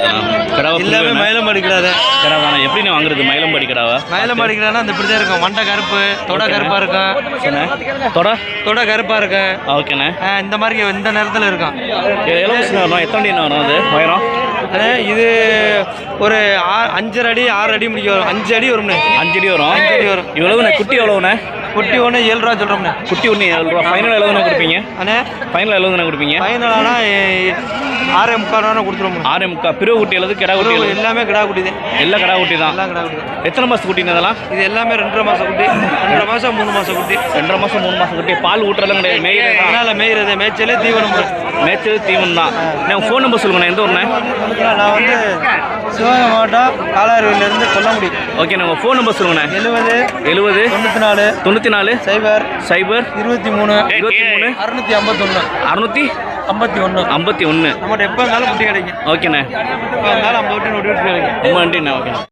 எல்லாமே மயிலம்பாடி கிடா தான். கிடா தானே? எப்படிண்ணே வாங்குறது மயிலம்பாடி கிடாவா? மயிலம்பாடி கிடானா அந்த இப்படி தான் இருக்கும். மண்டை கருப்பு, தொடை கருப்பாக இருக்கும். தொடை கருப்பாக இருக்கும். ஓகேண்ணே. இந்த மாதிரி இந்த நேரத்தில் இருக்கும். எவ்வளோ வரும்? எத்தனை அடி வரும் அது உயரம்? இது ஒரு 5.5 அடி 6 அடி முடிக்க வரும். 5 அடி வரும்ண்ணே. 5 அடி வரும். 5 அடி வரும். இவ்வளவுண்ணே. குட்டி எவ்வளோண்ணே? குட்டி ஒன்று 7 ரூபா சொல்கிறோம்ண்ணே. குட்டி ஒன்று 7 ரூபா. ஃபைனல் எவ்வளோண்ணே கொடுப்பீங்க? ஃபைனல் எவ்வளோண்ணே கொடுப்பீங்க? ஃபைனல் ஆனால் 6.75 ரூபா கொடுத்துருவோம். 6.75. பிறகு குட்டி எழுது கிடா குட்டி எல்லாமே கிடா குட்டி தான். எல்லாம் கிடா குட்டி தான். எல்லாம் கிடா குட்டி. எத்தனை மாதம் குட்டின்னு இதெல்லாம்? இது எல்லாமே 2.5 மாதம் குட்டி. 2.5 மாதம் 3 மாதம் குட்டி. 2.5 மாதம் 3 மாதம் குட்டி. பால் ஊட்டுறதுலாம் கிடையாது. மேய்கிறது. அதனால் மேய்கிறது. மேய்ச்சலே தீவனம். மேய்ச்சல் தீவனம் தான். நான் ஃபோன் நம்பர் சொல்லுங்கண்ணே. எந்த ஊர்ண்ணே? நான் வந்து சிவகங்கை மாவட்டம் காலாறுவிலேருந்து கொல்லமுடி. ஓகே. உங்கள் ஃபோன் நம்பர் சொல்லுங்கண்ணே. 70 94 94 0 23 23 651 651. நம்மகிட்ட எப்போ இருந்தாலும் குட்டி கிடைக்கும். ஓகேண்ணே. எப்போ இருந்தாலும் 50 குட்டி கிடைக்கும். ரொம்ப நன்றிண்ணே. ஓகே.